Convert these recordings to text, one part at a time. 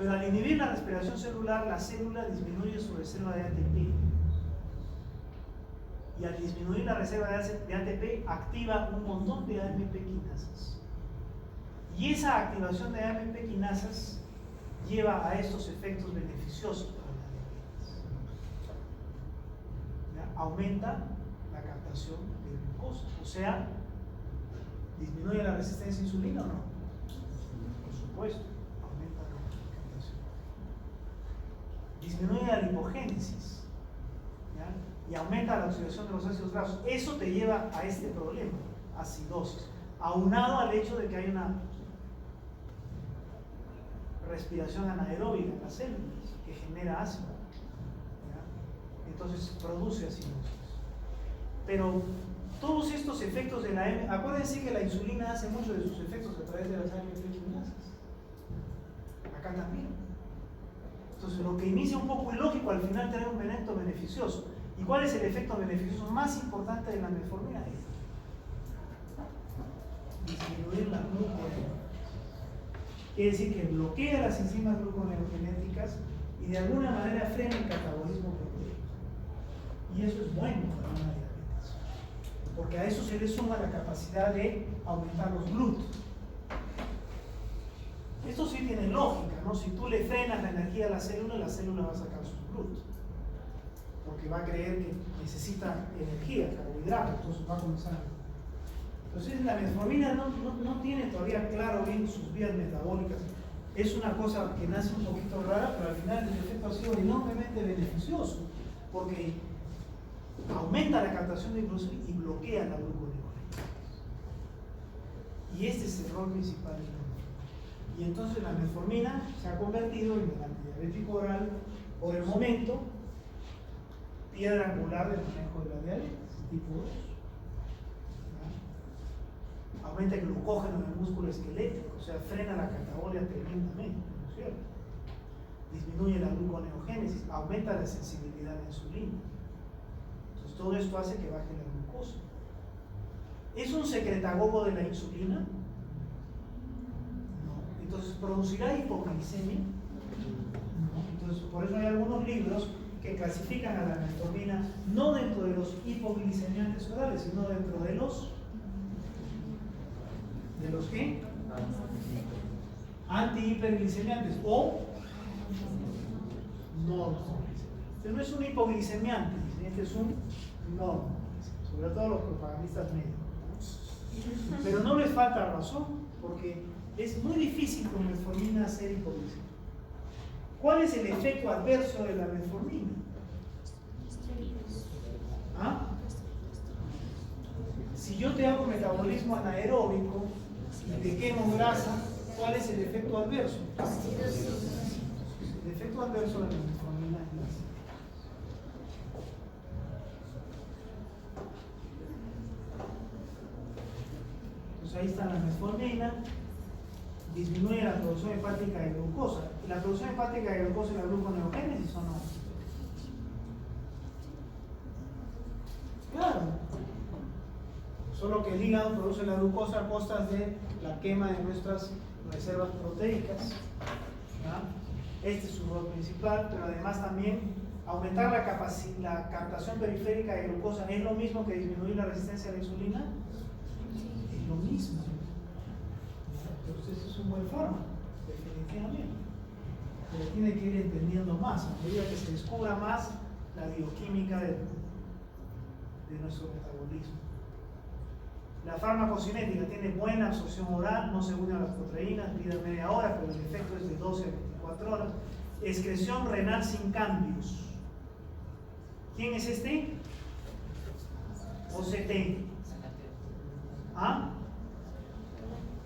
Pero al inhibir la respiración celular, la célula disminuye su reserva de ATP. Y al disminuir la reserva de ATP, activa un montón de AMP quinasas. Y esa activación de AMP quinasas lleva a estos efectos beneficiosos para la diabetes. ¿Ya? Aumenta la captación de glucosa. O sea, ¿disminuye la resistencia a insulina o no? Por supuesto, aumenta la captación. Disminuye la lipogénesis, ¿ya? Y aumenta la oxidación de los ácidos grasos. Eso te lleva a este problema, acidosis, aunado al hecho de que hay una respiración anaeróbica en las células que genera ácido, ¿ya? Entonces produce acidosis. Pero todos estos efectos de la acuérdense que la insulina hace muchos de sus efectos a través de las AMP quinasas. Acá también. Entonces lo que inicia un poco ilógico al final trae un efecto beneficioso. ¿Y cuál es el efecto beneficioso más importante de la metformina? Disminuir la gluconeogénesis. Quiere decir que bloquea las enzimas gluconeogenéticas y de alguna manera frena el catabolismo proteico. Y eso es bueno para una diabetes, porque a eso se le suma la capacidad de aumentar los GLUT. Esto sí tiene lógica, ¿no? Si tú le frenas la energía a la célula va a sacar sus GLUT, porque va a creer que necesita energía, carbohidratos, entonces va a comenzar. Entonces la metformina no tiene todavía claro bien sus vías metabólicas. Es una cosa que nace un poquito rara, pero al final el efecto ha sido enormemente beneficioso, porque aumenta la captación de glucosa y bloquea la gluconeogénesis. Y este es el rol principal de la metformina. Y entonces la metformina se ha convertido en el antidiabético oral, por el momento, piedra angular del manejo de la diabetes tipo 2. Aumenta el glucógeno en el músculo esquelético, o sea, frena la catabolia tremendamente, ¿no es cierto? Disminuye la gluconeogénesis, aumenta la sensibilidad a la insulina. Entonces todo esto hace que baje la glucosa. ¿Es un secretagogo de la insulina? No. Entonces, ¿producirá hipoglicemia? No. Entonces, por eso hay algunos libros que clasifican a la metformina no dentro de los hipoglicemiantes orales, sino dentro de los ¿qué? Antihiperglicemiantes o normoglicemiantes. Pero no es un hipoglicemiante, este es un normoglicemiante, sobre todo los propagandistas médicos. Pero no les falta razón, porque es muy difícil con metformina hacer hipoglicemia. ¿Cuál es el efecto adverso de la metformina? ¿Ah? Si yo te hago metabolismo anaeróbico y te quemo grasa, ¿cuál es el efecto adverso? El efecto adverso de la metformina es la acidosis. Entonces ahí está la metformina, disminuye la producción hepática de glucosa. ¿La producción hepática de glucosa y la gluconeogénesis o no? Claro. Solo que el hígado produce la glucosa a costas de la quema de nuestras reservas proteicas. ¿Ya? Este es su rol principal, pero además también aumentar la captación periférica de glucosa. ¿Es lo mismo que disminuir la resistencia a la insulina? Es lo mismo. Entonces es un buen fármaco, definitivamente. Pero tiene que ir entendiendo más, a medida que se descubra más la bioquímica de nuestro metabolismo. La farmacocinética tiene buena absorción oral, no se une a las proteínas, vida media hora, pero el efecto es de 12 a 24 horas. Excreción renal sin cambios. ¿Quién es este? OCT. ¿Ah?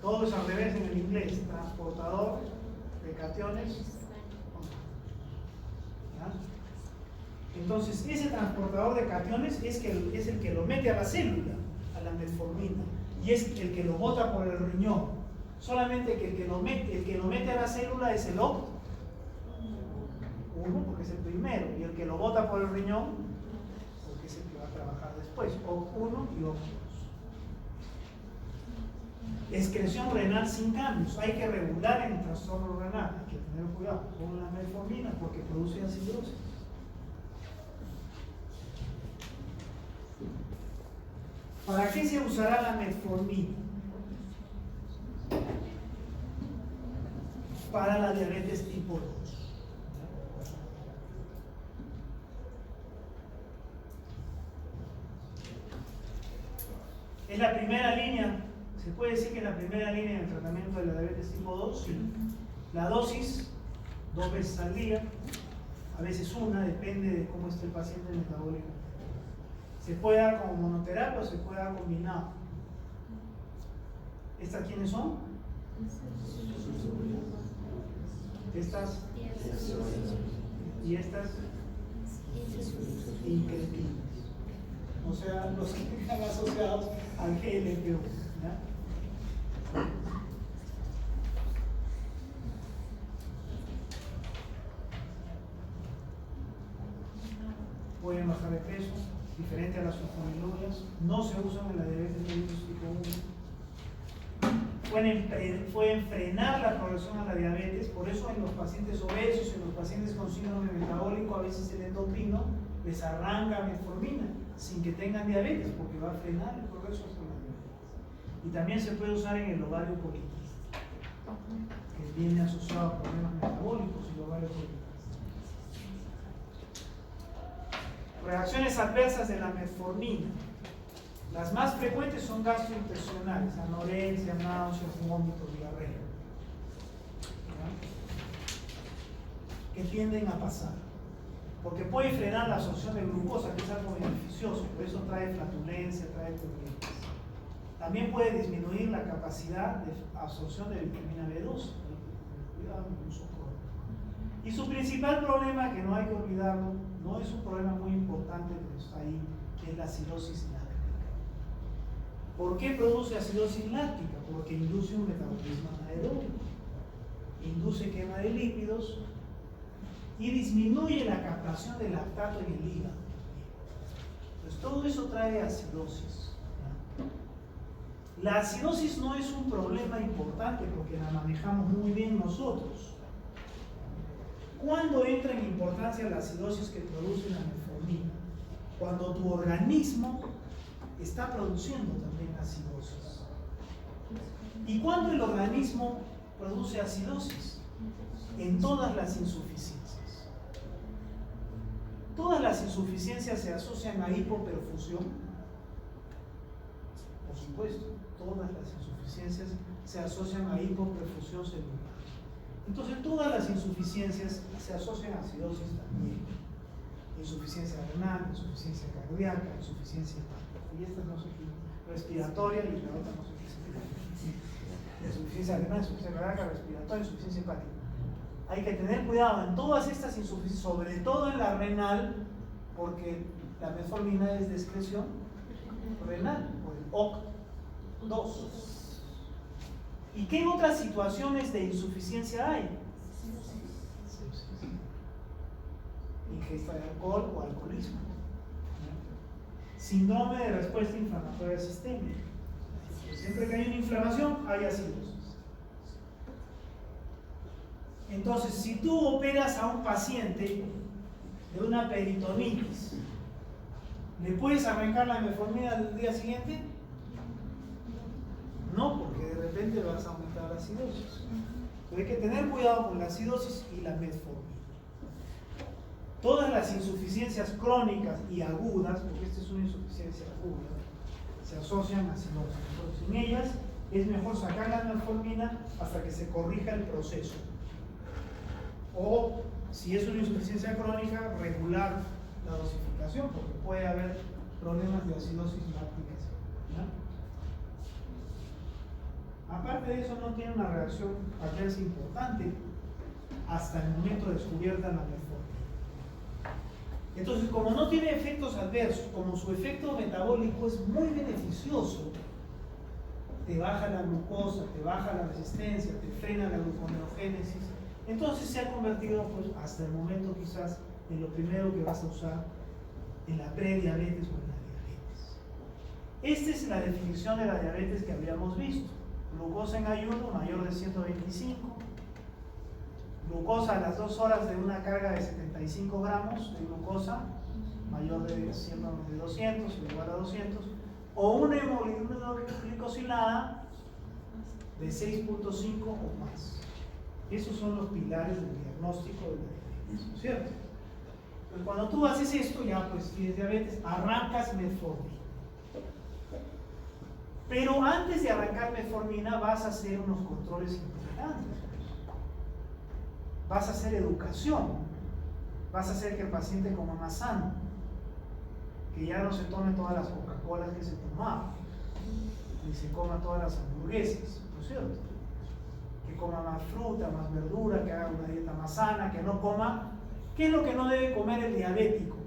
Todo es al revés en el inglés. Transportador de cationes. ¿Ya? Entonces, ese transportador de cationes es el que lo mete a la célula, a la metformina, y es el que lo bota por el riñón. Solamente que el que lo mete a la célula es el OCT1, porque es el primero, y el que lo bota por el riñón, porque es el que va a trabajar después, OCT1 y OCT2. excreción renal sin cambios. Hay que regular en el trastorno renal, hay que tener cuidado con la metformina porque produce acidosis. ¿Para qué se usará la metformina? Para la diabetes tipo 2. ¿Es la primera línea? ¿Se puede decir que es la primera línea del tratamiento de la diabetes tipo 2? Sí. La dosis, 2 veces al día, a veces una, depende de cómo esté el paciente metabólico. Se puede dar como monoterapia o se puede dar combinado. ¿Estas quiénes son? Estas y estas incretinas. O sea, los que están asociados al GLP-1. ¿Ya? Pueden bajar de peso, diferente a las sulfonilureas. No se usan en la diabetes mellitus tipo 1. Pueden frenar la progresión a la diabetes, por eso en los pacientes obesos, en los pacientes con síndrome metabólico, a veces el endocrino les arranca metformina sin que tengan diabetes, porque va a frenar el progreso hacia la diabetes. Y también se puede usar en el ovario poliquístico, que viene asociado a problemas metabólicos y ovario poliquístico. Reacciones adversas de la metformina. Las más frecuentes son gastrointestinales, anorexia, náuseas, vómitos, diarrea, ¿ya? Que tienden a pasar. Porque puede frenar la absorción de glucosa, que es algo beneficioso, por eso trae flatulencia, trae colitis. También puede disminuir la capacidad de absorción de vitamina B12. Cuidado con el uso crónico. Y su principal problema, que no hay que olvidarlo, no es un problema muy importante, pero está ahí, que es la acidosis láctica. ¿Por qué produce acidosis láctica? Porque induce un metabolismo anaeróbico, induce quema de lípidos y disminuye la captación de lactato en el hígado. Pues todo eso trae acidosis. La acidosis no es un problema importante porque la manejamos muy bien nosotros. ¿Cuándo entra en importancia la acidosis que produce la metformina? Cuando tu organismo está produciendo también acidosis. ¿Y cuándo el organismo produce acidosis? En todas las insuficiencias. Todas las insuficiencias se asocian a hipoperfusión. Por supuesto, todas las insuficiencias se asocian a hipoperfusión celular. Entonces, todas las insuficiencias se asocian a acidosis también. Insuficiencia renal, insuficiencia cardíaca, insuficiencia hepática. Y esta no sé qué, respiratoria y la otra no sé qué se insuficiencia renal, insuficiencia cardíaca, respiratoria, insuficiencia hepática. Hay que tener cuidado en todas estas insuficiencias, sobre todo en la renal, porque la metformina es de excreción renal, por el OCT2. ¿Y qué otras situaciones de insuficiencia hay? Ingesta de alcohol o alcoholismo. Síndrome de respuesta inflamatoria sistémica. Siempre que hay una inflamación, hay acidosis. Entonces, si tú operas a un paciente de una peritonitis, ¿le puedes arrancar la metformina al día siguiente? No, porque de repente vas a aumentar la acidosis. Pero hay que tener cuidado con la acidosis y la metformina. Todas las insuficiencias crónicas y agudas, porque esta es una insuficiencia aguda, se asocian a acidosis. Entonces, en ellas es mejor sacar la metformina hasta que se corrija el proceso. O, si es una insuficiencia crónica, regular la dosificación, porque puede haber problemas de acidosis láctica. Aparte de eso, no tiene una reacción adversa importante hasta el momento descubierta la metformina. Entonces, como no tiene efectos adversos, como su efecto metabólico es muy beneficioso, te baja la glucosa, te baja la resistencia, te frena la gluconeogénesis, entonces se ha convertido, pues, hasta el momento quizás, en lo primero que vas a usar en la prediabetes o en la diabetes. Esta es la definición de la diabetes que habíamos visto. Glucosa en ayuno mayor de 125. Glucosa a las 2 horas de una carga de 75 gramos de glucosa mayor de 200 o igual a 200. O una hemoglucosilada de 6.5 o más. Esos son los pilares del diagnóstico de la diabetes, ¿cierto? Pues cuando tú haces esto, ya pues tienes diabetes, arrancas metformina. Pero antes de arrancar metformina vas a hacer unos controles importantes. Vas a hacer educación. Vas a hacer que el paciente coma más sano. Que ya no se tome todas las Coca-Colas que se tomaba. Ni se coma todas las hamburguesas, ¿no es cierto? Que coma más fruta, más verdura, que haga una dieta más sana, que no coma. ¿Qué es lo que no debe comer el diabético?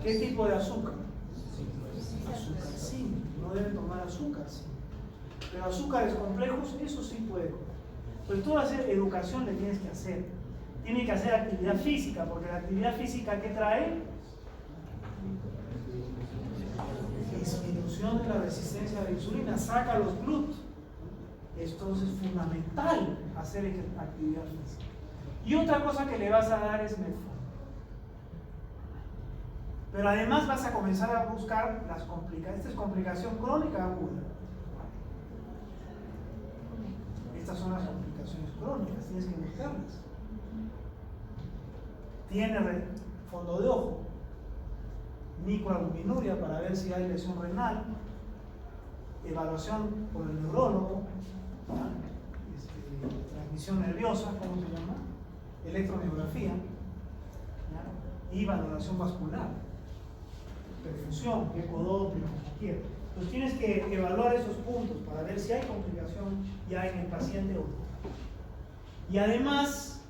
¿Qué tipo de azúcar? Azúcar simple, no debe tomar azúcar simple. Pero azúcares complejos, eso sí puede comer. Pues tú hacer educación le tienes que hacer. Tiene que hacer actividad física, porque la actividad física ¿qué trae? Disminución de la resistencia a la insulina, saca los GLUT. Esto es fundamental, hacer actividad física. Y otra cosa que le vas a dar es metformina. Pero además vas a comenzar a buscar las complicaciones. Esta es complicación crónica aguda. Estas son las complicaciones crónicas, tienes que buscarlas. Tiene fondo de ojo, microalbuminuria para ver si hay lesión renal, evaluación por el neurólogo, transmisión nerviosa, ¿cómo se llama? Electromiografía, y valoración vascular, perfusión, ecodoppler, como quieras. Entonces tienes que evaluar esos puntos para ver si hay complicación ya en el paciente o no. Y además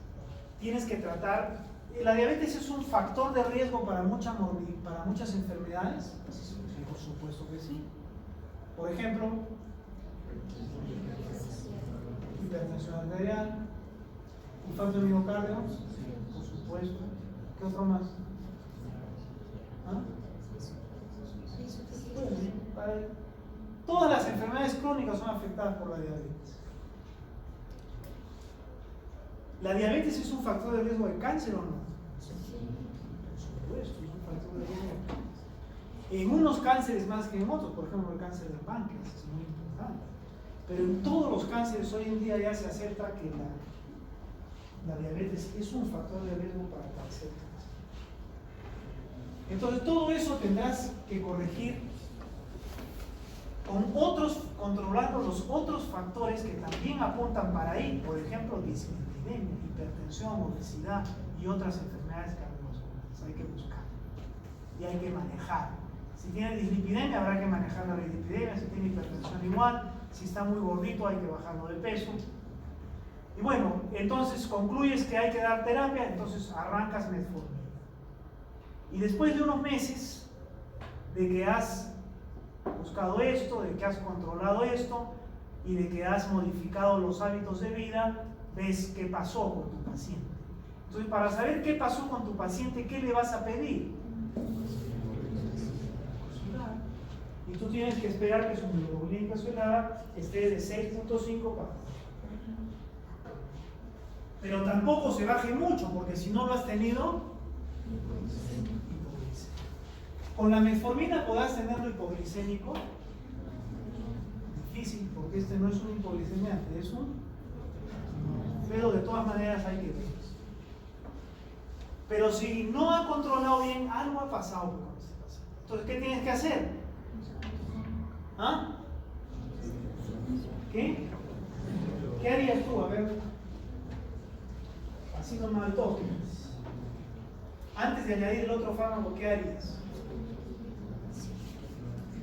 tienes que tratar, la diabetes es un factor de riesgo para muchas enfermedades. Sí, por supuesto que sí. Por ejemplo, hipertensión arterial, infarto de miocardio, por supuesto. ¿Qué otro más? ¿Ah? Bueno, todas las enfermedades crónicas son afectadas por la diabetes. ¿La diabetes es un factor de riesgo de cáncer o no? Por supuesto, es un factor de riesgo de cáncer. En unos cánceres más que en otros, por ejemplo el cáncer del páncreas es muy importante. Pero en todos los cánceres hoy en día ya se acepta que la diabetes es un factor de riesgo para cáncer. Entonces todo eso tendrás que corregir con otros, controlando los otros factores que también apuntan para ahí, por ejemplo, dislipidemia, hipertensión, obesidad y otras enfermedades cardiovasculares. Hay que buscar y hay que manejar. Si tiene dislipidemia habrá que manejar la dislipidemia, si tiene hipertensión igual, si está muy gordito hay que bajarlo de peso. Y bueno, entonces concluyes que hay que dar terapia, entonces arrancas metformina. Y después de unos meses de que has buscado esto, de que has controlado esto y de que has modificado los hábitos de vida, ves qué pasó con tu paciente. Entonces, para saber qué pasó con tu paciente, ¿qué le vas a pedir? Y tú tienes que esperar que su hemoglobina glicosílada esté de 6.5 para. Pero tampoco se baje mucho, porque si no lo has tenido, con la metformina podrás tenerlo hipoglicémico. Difícil, porque este no es un hipoglicemiante, es un. Pero de todas maneras hay que ver. Pero si no ha controlado bien, algo ha pasado con este paciente. Entonces, ¿qué tienes que hacer? ¿Ah? ¿Qué? ¿Qué harías tú? A ver. Así nomás al toque. Antes de añadir el otro fármaco, ¿qué harías?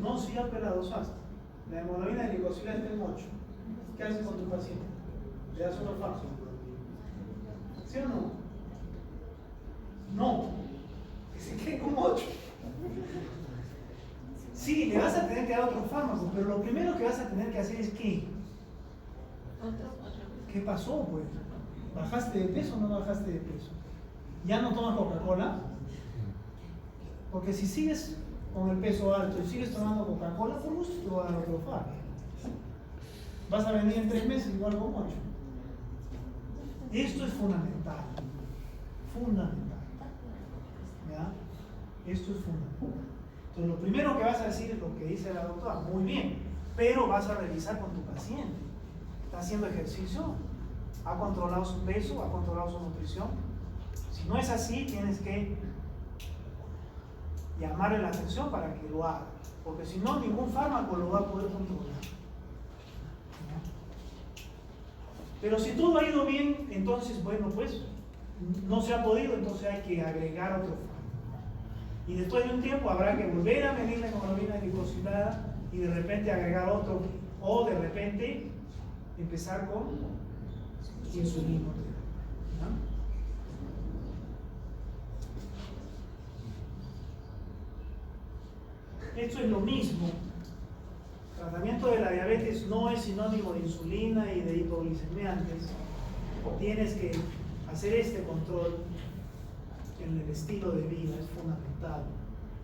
No, si ya pelados hasta. La hemoglobina glicosilada está en 8. ¿Qué haces con tu paciente? ¿Le das otro fármaco? ¿Sí o no? No. Que se quede con 8. Sí, le vas a tener que dar otro fármaco, pero lo primero que vas a tener que hacer es ¿qué? ¿Qué pasó, pues? ¿Bajaste de peso o no bajaste de peso? ¿Ya no tomas Coca-Cola? Porque si sigues con el peso alto y sigues tomando Coca-Cola, por gusto te voy a dar otro fármaco. vas a venir en 3 meses igual como 8. Esto es fundamental. Fundamental. ¿Ya? Esto es fundamental. Entonces, lo primero que vas a decir es lo que dice la doctora. Muy bien, pero vas a revisar con tu paciente. ¿Está haciendo ejercicio? ¿Ha controlado su peso? ¿Ha controlado su nutrición? Si no es así, tienes que llamarle la atención para que lo haga. Porque si no, ningún fármaco lo va a poder controlar. Pero si todo ha ido bien, entonces, bueno, pues no se ha podido, entonces hay que agregar otro fármaco. Y después de un tiempo habrá que volver a medir la hemoglobina glicosilada y de repente agregar otro, o de repente empezar con insulina. Esto es lo mismo. El tratamiento de la diabetes no es sinónimo de insulina y de hipoglicemiantes. Tienes que hacer este control en el estilo de vida, es fundamental.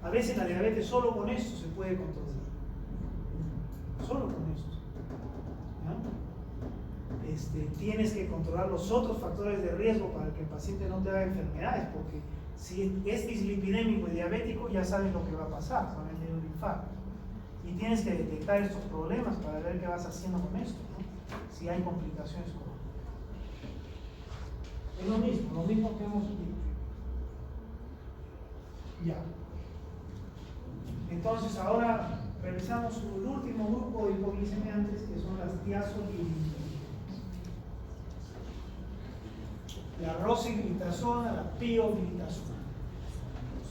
A veces la diabetes solo con esto se puede controlar. Solo con esto. Tienes que controlar los otros factores de riesgo para que el paciente no te haga enfermedades, porque si es dislipidémico y diabético, ya sabes lo que va a pasar, va a venir un infarto. Y tienes que detectar estos problemas para ver qué vas haciendo con esto, ¿no? Si hay complicaciones con esto. Es lo mismo que hemos dicho. Ya. Entonces ahora revisamos el último grupo de hipoglicemiantes, que son las tiazolidinerinas. La rosiglitazona, la pioglitazona.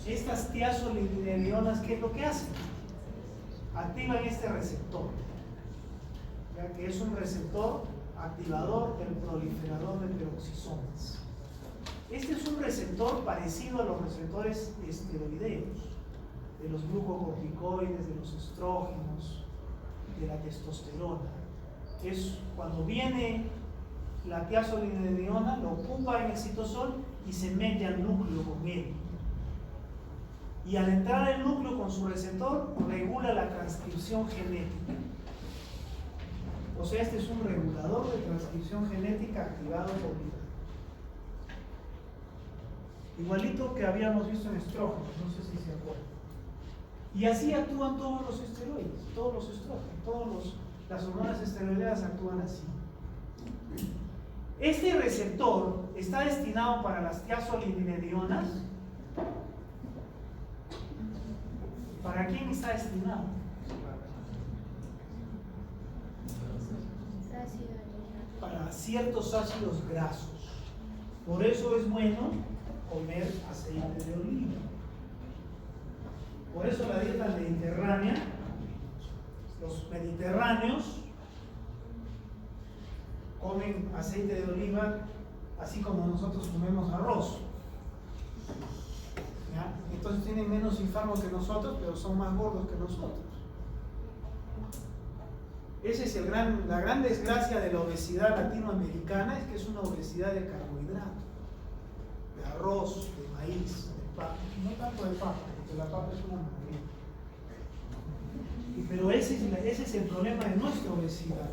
Estas tiazolidinerionas, ¿qué es lo que hacen? Activan este receptor, ¿ya? Que es un receptor activador del proliferador de peroxisomas. Este es un receptor parecido a los receptores esteroideos, de los glucocorticoides, de los estrógenos, de la testosterona. Es cuando viene la tiazolidirona, lo ocupa en el citosol y se mete al núcleo con él. Y al entrar al núcleo con su receptor, regula la transcripción genética. O sea, este es un regulador de transcripción genética activado por vida. Igualito que habíamos visto en estrógenos, no sé si se acuerdan. Y así actúan todos los esteroides, todos los estrógenos, las hormonas esteroideas actúan así. Este receptor está destinado para las tiazolidinerionas. ¿Para quién está destinado? Para ciertos ácidos grasos. Por eso es bueno comer aceite de oliva. Por eso la dieta mediterránea, los mediterráneos comen aceite de oliva así como nosotros comemos arroz. ¿Ya? Entonces tienen menos infartos que nosotros, pero son más gordos que nosotros. Esa es la gran desgracia de la obesidad latinoamericana, es que es una obesidad de carbohidrato, de arroz, de maíz, de papa, no tanto de papa, porque la papa es una maravilla. Pero ese es el problema de nuestra obesidad.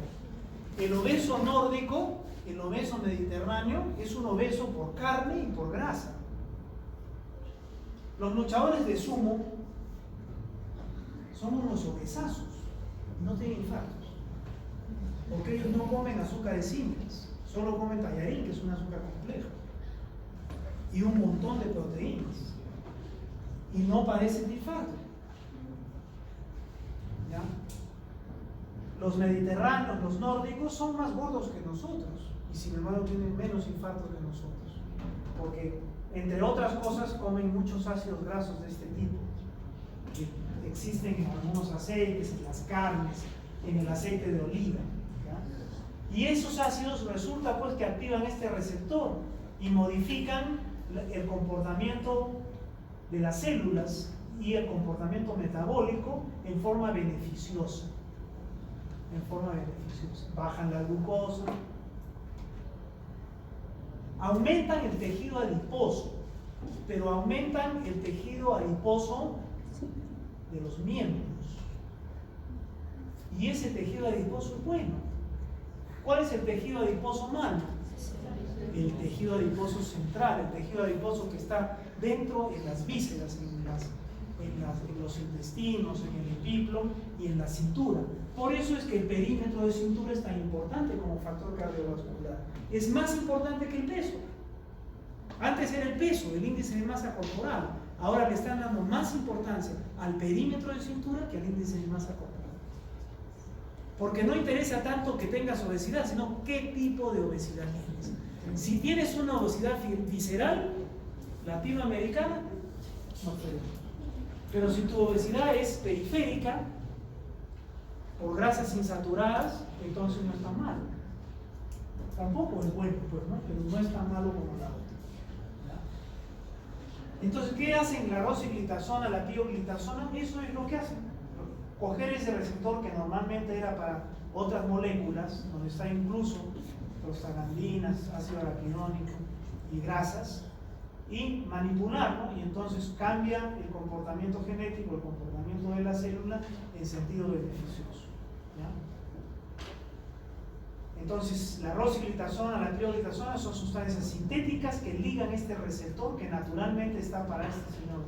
El obeso nórdico, el obeso mediterráneo, es un obeso por carne y por grasa. Los luchadores de sumo son unos obesazos, no tienen infartos, porque ellos no comen azúcares simples, solo comen tallarín, que es un azúcar complejo, y un montón de proteínas, y no padecen infarto. ¿Ya? Los mediterráneos, los nórdicos, son más gordos que nosotros, y sin embargo tienen menos infartos que nosotros, porque entre otras cosas comen muchos ácidos grasos de este tipo, que existen en algunos aceites, en las carnes, en el aceite de oliva. ¿Ya? Y esos ácidos resulta pues que activan este receptor y modifican el comportamiento de las células y el comportamiento metabólico en forma beneficiosa. Bajan la glucosa, aumentan el tejido adiposo, pero aumentan el tejido adiposo de los miembros. Y ese tejido adiposo es bueno, ¿Cuál es el tejido adiposo malo? El tejido adiposo central, el tejido adiposo que está dentro en las vísceras, en los intestinos, en el epiplo y en la cintura. Por eso es que el perímetro de cintura es tan importante como factor cardiovascular. Es más importante que el peso. Antes era el peso, el índice de masa corporal. Ahora le están dando más importancia al perímetro de cintura que al índice de masa corporal. Porque no interesa tanto que tengas obesidad, sino qué tipo de obesidad tienes. Si tienes una obesidad visceral, latinoamericana, no creo. Pero si tu obesidad es periférica, por grasas insaturadas, entonces no está mal. Tampoco es bueno, pues, ¿no? Pero no es tan malo como la otra. Entonces, ¿qué hacen la rosiglitazona, la pioglitazona? Eso es lo que hacen. Coger ese receptor que normalmente era para otras moléculas, donde está incluso prostaglandinas, ácido araquidónico y grasas, y manipularlo, y entonces cambia el comportamiento genético, el comportamiento de la célula en sentido beneficioso. ¿Ya? Entonces, la rosiglitazona, la pioglitazona son sustancias sintéticas que ligan este receptor que naturalmente está para este señor.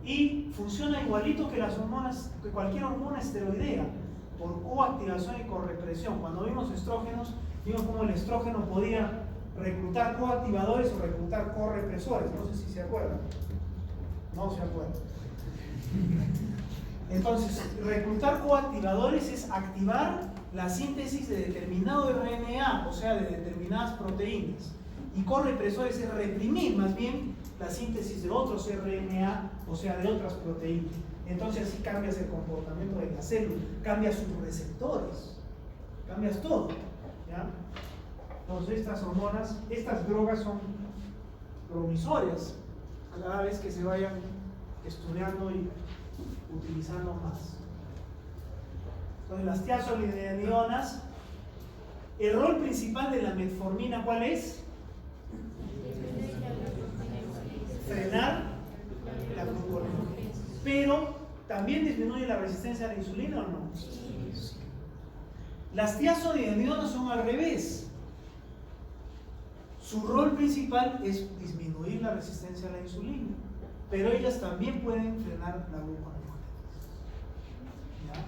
Y funciona igualito que las hormonas, que cualquier hormona esteroidea, por coactivación y correpresión. Cuando vimos estrógenos, vimos cómo el estrógeno podía reclutar coactivadores o reclutar correpresores. No sé si se acuerdan. No se acuerdan. Entonces, reclutar coactivadores es activar la síntesis de determinado RNA, o sea, de determinadas proteínas. Y correpresores es reprimir más bien la síntesis de otros RNA, o sea, de otras proteínas. Entonces así cambias el comportamiento de la célula, cambias sus receptores, cambias todo. ¿Ya? Entonces estas hormonas, estas drogas son promisorias cada vez que se vayan estudiando y utilizando más. Entonces las tiazolidinionas, el rol principal de la metformina, ¿cuál es? Frenar la gluconeogénesis. Pero también disminuye la resistencia a la insulina, ¿o no? Sí. Las tiazolidinionas son al revés. Su rol principal es disminuir la resistencia a la insulina, pero ellas también pueden frenar la gluconeogénesis. ¿Ya?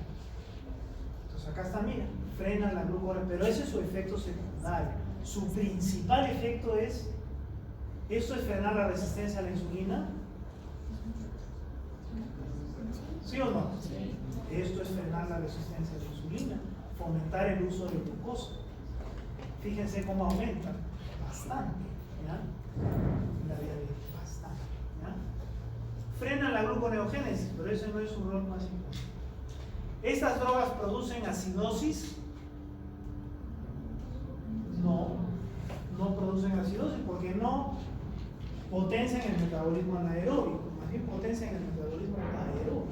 Entonces acá está, mira, frena la gluconeogénesis, pero ese es su efecto secundario. Su principal efecto es, ¿esto es frenar la resistencia a la insulina? ¿Sí o no? Sí. Esto es frenar la resistencia a la insulina, fomentar el uso de glucosa. Fíjense cómo aumenta. Bastante, ¿ya? La diabetes, bastante, ¿ya? Frena la gluconeogénesis, pero ese no es su rol más importante. ¿Estas drogas producen acidosis? No, no producen acidosis porque no potencian el metabolismo anaeróbico, más bien potencian el metabolismo aeróbico.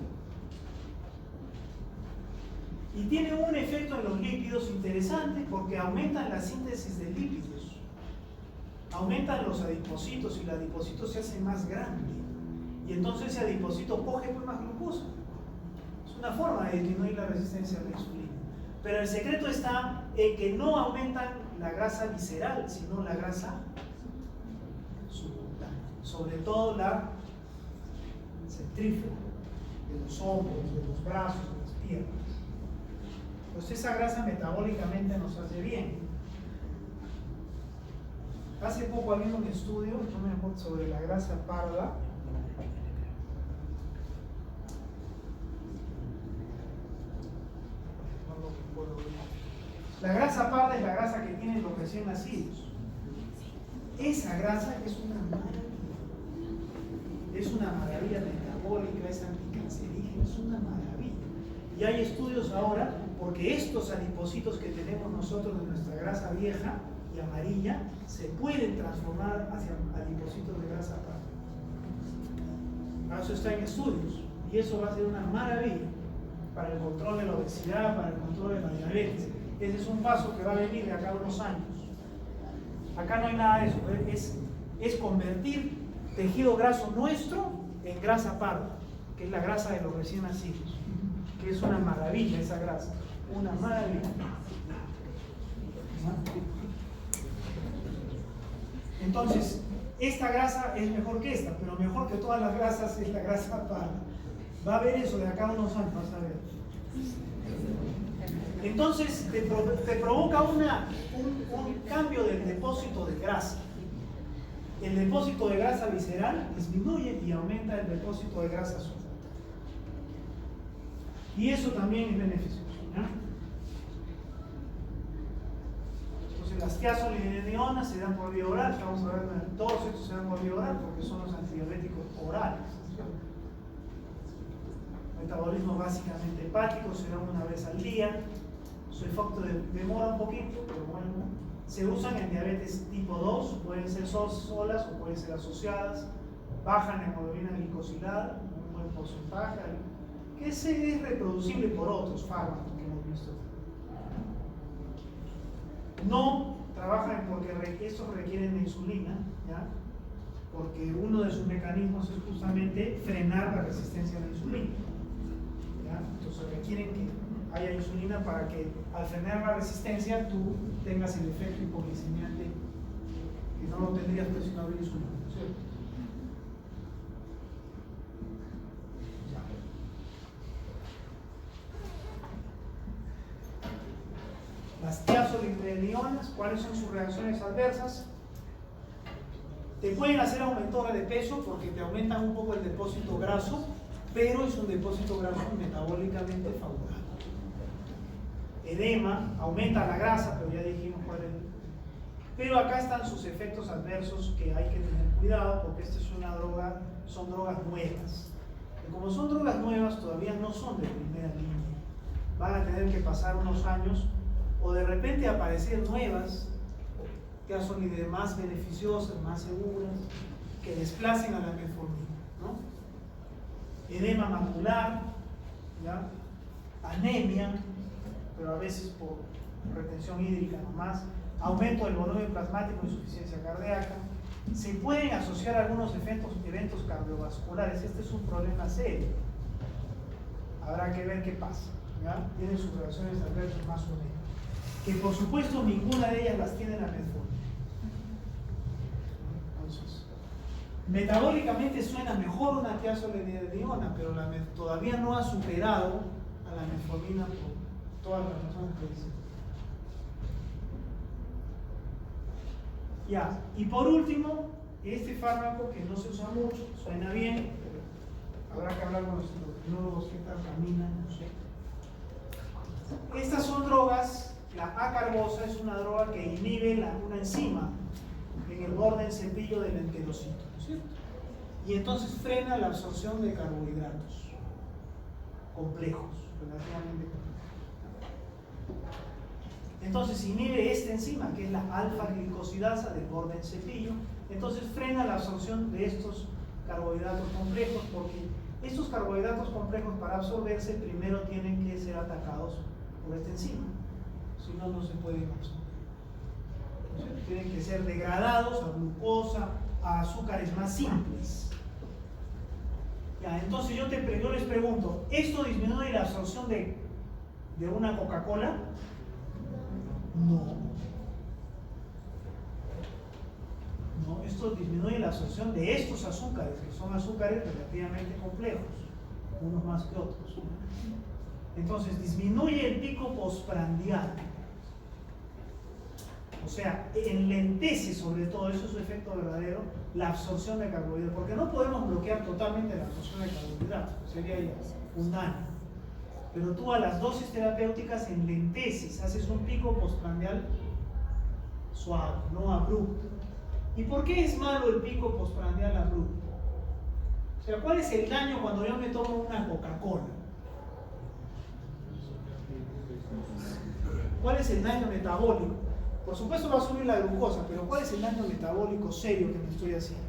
Y tienen un efecto en los lípidos interesante porque aumentan la síntesis de lípidos. Aumentan los adipocitos y el adipocito se hace más grande. Y entonces ese adipocito coge pues más glucosa. Es una forma de disminuir la resistencia a la insulina. Pero el secreto está en que no aumentan la grasa visceral, sino la grasa subcutánea. Sobre todo la centrífuga, de los hombros, de los brazos, de las piernas. Pues esa grasa metabólicamente nos hace bien. Hace poco había un estudio, no me acuerdo, sobre la grasa parda. La grasa parda es la grasa que tienen los recién nacidos. Esa grasa es una maravilla. Es una maravilla metabólica, es anticancerígena, es una maravilla. Y hay estudios ahora, porque estos adipocitos que tenemos nosotros de nuestra grasa vieja y amarilla, se pueden transformar hacia adipocitos de grasa parda. Eso está en estudios, y eso va a ser una maravilla para el control de la obesidad, para el control de la diabetes. Ese es un paso que va a venir de acá a unos años. Acá no hay nada de eso, es convertir tejido graso nuestro en grasa parda, que es la grasa de los recién nacidos. que es una maravilla esa grasa, una maravilla. Entonces, esta grasa es mejor que esta, pero mejor que todas las grasas es la grasa parda. Va a ver eso de acá a unos años, vas a ver. Entonces, te provoca un cambio del depósito de grasa. El depósito de grasa visceral disminuye y aumenta el depósito de grasa suelta. Y eso también es beneficioso, ¿no? Entonces, las tiazolidinedionas se dan por vía oral, que vamos a ver, todos estos se dan por vía oral porque son los antidiabéticos orales. Metabolismo básicamente hepático, se dan una vez al día. Su efecto demora un poquito, pero bueno. Se usan en diabetes tipo 2, pueden ser solas o pueden ser asociadas. Bajan en hemoglobina glicosilada, un buen porcentaje, que es reproducible por otros fármacos que hemos visto. No trabajan porque estos requieren de insulina, ¿ya? Porque uno de sus mecanismos es justamente frenar la resistencia a la insulina, ¿ya? Entonces requieren que haya insulina para que al frenar la resistencia tú tengas el efecto hipoglicemiante que no lo tendrías pues si no hubiera insulina, ¿cierto? Las tiazolidinedionas, ¿cuáles son sus reacciones adversas? Te pueden hacer aumentar de peso porque te aumentan un poco el depósito graso, pero es un depósito graso metabólicamente favorable. Edema, aumenta la grasa, pero ya dijimos cuál es. Pero acá están sus efectos adversos que hay que tener cuidado porque esta es una droga, son drogas nuevas. Y como son drogas nuevas, todavía no son de primera línea. Van a tener que pasar unos años o de repente aparecer nuevas que son más beneficiosas, más seguras, que desplacen a la metformina, ¿no? Edema macular, ¿ya? Anemia, pero a veces por retención hídrica nomás, aumento del volumen plasmático, insuficiencia cardíaca. Se pueden asociar algunos eventos cardiovasculares. Este es un problema serio. Habrá que ver qué pasa, ¿ya? Tienen sus relaciones adversas más o menos. Que por supuesto ninguna de ellas las tiene la metformina. Entonces, metabólicamente suena mejor una tiazolidinediona, pero todavía no ha superado a la metformina por todas las razones que dicen. Ya, y por último, este fármaco que no se usa mucho, suena bien, pero habrá que hablar con los endocrinólogos qué tal camina, no sé. Estas son drogas. La acarbosa es una droga que inhibe una enzima en el borde del cepillo del enterocito, ¿cierto? Y entonces frena la absorción de carbohidratos complejos, relativamente complejos. Entonces inhibe esta enzima, que es la alfa-glicosidasa del borde del cepillo, entonces frena la absorción de estos carbohidratos complejos, porque estos carbohidratos complejos para absorberse primero tienen que ser atacados por esta enzima. Si no, no se pueden absorber. Entonces, tienen que ser degradados a glucosa, a azúcares más simples. Ya, entonces yo les pregunto, ¿esto disminuye la absorción de una Coca-Cola? No. No, esto disminuye la absorción de estos azúcares, que son azúcares relativamente complejos, unos más que otros. Entonces disminuye el pico postprandial. O sea, enlentece sobre todo, eso es su efecto verdadero, la absorción de carbohidratos, porque no podemos bloquear totalmente la absorción de carbohidratos, sería ya un daño. Pero tú a las dosis terapéuticas enlenteces, haces un pico postprandial suave, no abrupto. ¿Y por qué es malo el pico postprandial abrupto? O sea, ¿cuál es el daño cuando yo me tomo una Coca-Cola? ¿Cuál es el daño metabólico? Por supuesto va a subir la glucosa, pero ¿cuál es el daño metabólico serio que me estoy haciendo?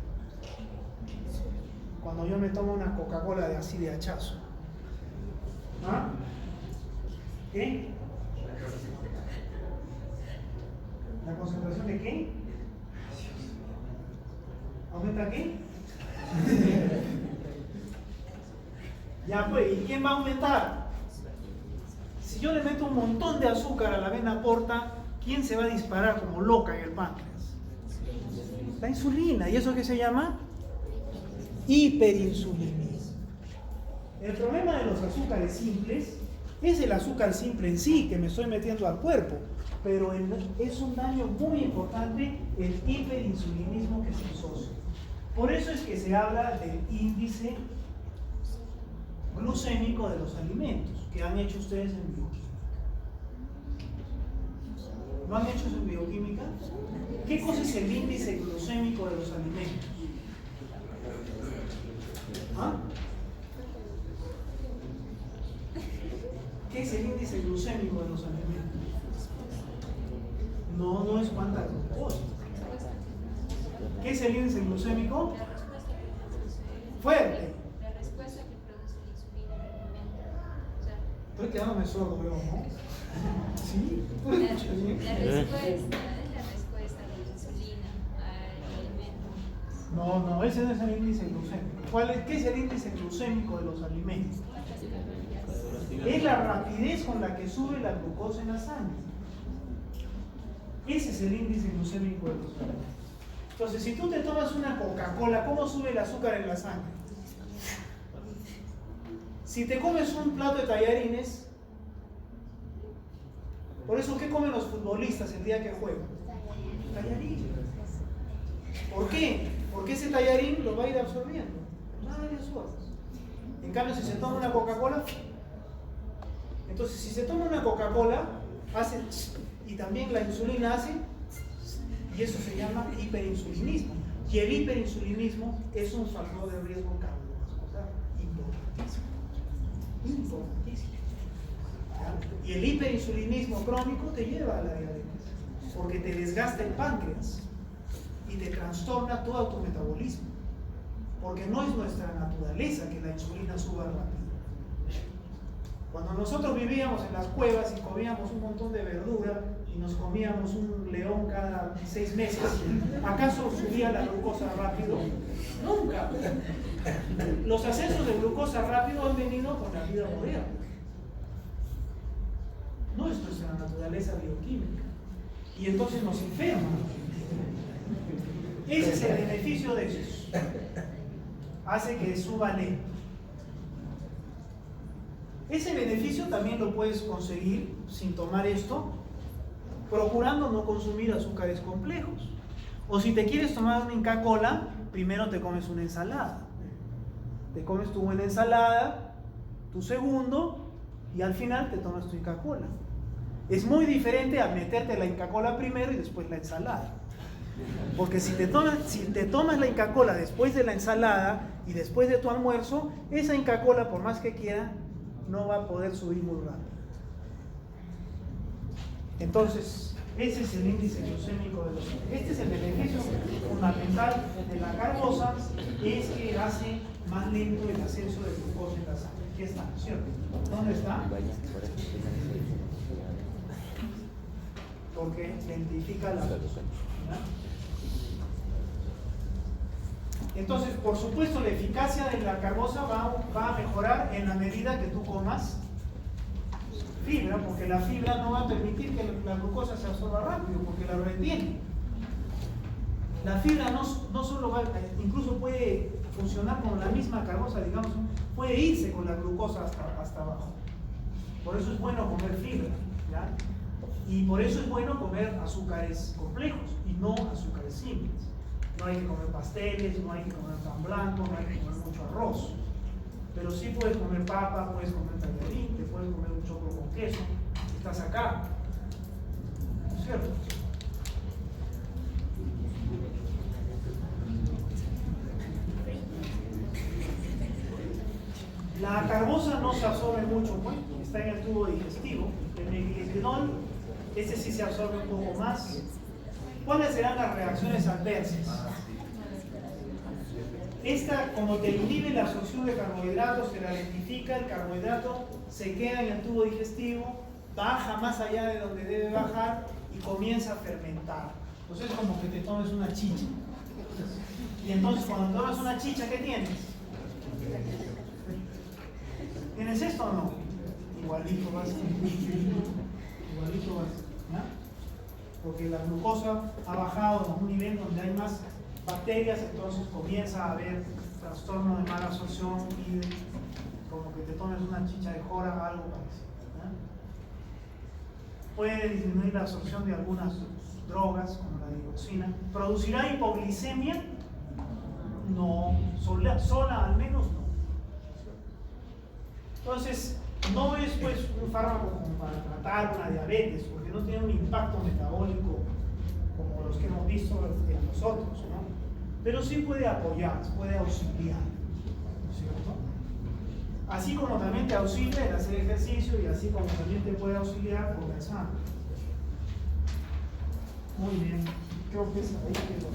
Cuando yo me tomo una Coca-Cola de así de hachazo. ¿Ah? ¿Qué? ¿La concentración de qué? ¿Aumenta qué? Ya pues, ¿y quién va a aumentar? Si yo le meto un montón de azúcar a la vena porta, ¿quién se va a disparar como loca en el páncreas? La insulina. ¿Y eso qué se llama? Hiperinsulinismo. El problema de los azúcares simples es el azúcar simple en sí que me estoy metiendo al cuerpo, pero es un daño muy importante el hiperinsulinismo que se asocia. Por eso es que se habla del índice glucémico de los alimentos que han hecho ustedes en bioquímica. ¿Lo han hecho en bioquímica? ¿Qué cosa es el índice glucémico de los alimentos? ¿Ah? ¿Qué es el índice glucémico de los alimentos? No es cuánta glucosa. ¿Qué es el índice glucémico? Fuerte. La respuesta que produce la insulina en el momento. Estoy quedándome sordo, veo, ¿no? Sí, ¿tú La escuchas bien? respuesta de la insulina al alimento. No, ese no es el índice glucémico. ¿Qué es el índice glucémico de los alimentos? Es la rapidez con la que sube la glucosa en la sangre. Ese es el índice glucémico de los alimentos. Entonces, si tú te tomas una Coca-Cola, ¿cómo sube el azúcar en la sangre? Si te comes un plato de tallarines, por eso, ¿qué comen los futbolistas el día que juegan? Tallarín. ¿Por qué? Porque ese tallarín lo va a ir absorbiendo. Varias horas. En cambio, si se toma una Coca-Cola, entonces si se toma una Coca-Cola, hace y también la insulina hace, y eso se llama hiperinsulinismo. Y el hiperinsulinismo es un factor de riesgo cardiovascular importantísimo. Importantísimo. ¿Ya? Y el hiperinsulinismo crónico te lleva a la diabetes, porque te desgasta el páncreas y te trastorna todo tu metabolismo, porque no es nuestra naturaleza que la insulina suba rápido. Cuando nosotros vivíamos en las cuevas y comíamos un montón de verdura y nos comíamos un león cada 6 meses, ¿acaso subía la glucosa rápido? Nunca. Los ascensos de glucosa rápido han venido con la vida moderna. No es nuestra naturaleza bioquímica. Y entonces nos enferma. Ese es el beneficio de eso. Hace que suba lento. Ese beneficio también lo puedes conseguir sin tomar esto, procurando no consumir azúcares complejos. O si te quieres tomar una Inca Kola, primero te comes una ensalada. Te comes tu buena ensalada, tu segundo, y al final te tomas tu Inca Kola. Es muy diferente a meterte la Inca Kola primero y después la ensalada. Porque si te tomas la Inca Kola después de la ensalada y después de tu almuerzo, esa Inca Kola, por más que quiera, no va a poder subir muy rápido. Entonces, ese es el índice glucémico de los alimentos. Este es el beneficio fundamental de la carbosa, es que hace más lento el ascenso de glucosa en la sangre. Aquí está, ¿cierto? ¿Dónde está? Porque identifica la glucosa. Entonces, por supuesto, la eficacia de la carbosa va a mejorar en la medida que tú comas fibra, porque la fibra no va a permitir que la glucosa se absorba rápido, porque la retiene. La fibra no solo va, incluso puede funcionar con la misma carbosa, digamos, puede irse con la glucosa hasta abajo. Por eso es bueno comer fibra, ¿ya? Y por eso es bueno comer azúcares complejos y no azúcares simples. No hay que comer pasteles, no hay que comer pan blanco, no hay que comer mucho arroz. Pero sí puedes comer papa, puedes comer tallarín, te puedes comer un choclo con queso. Estás acá. ¿No es cierto? La carbosa no se absorbe mucho, pues, está en el tubo digestivo. El metilenglinol, ese sí se absorbe un poco más. ¿Cuáles serán las reacciones adversas? Esta, como te inhibe la absorción de carbohidratos, se ralentifica, el carbohidrato se queda en el tubo digestivo, baja más allá de donde debe bajar y comienza a fermentar. Entonces es como que te tomes una chicha. Y entonces cuando tomas una chicha, ¿qué tienes? ¿Tienes esto o no? igualito va a ser. Igualito va a ser, ¿ya? Porque la glucosa ha bajado a un nivel donde hay más bacterias, entonces comienza a haber trastorno de mala absorción y como que te tomes una chicha de jora, algo parecido, ¿ya? Puede disminuir la absorción de algunas drogas, como la dioxina. ¿Producirá hipoglicemia? No, sola al menos no. Entonces, no es pues un fármaco como para tratar una diabetes, porque no tiene un impacto metabólico como los que hemos visto en los otros, ¿no? Pero sí puede apoyar, puede auxiliar, ¿cierto? Así como también te auxilia el hacer ejercicio y así como también te puede auxiliar conversar. Muy bien, creo que es ahí que lo...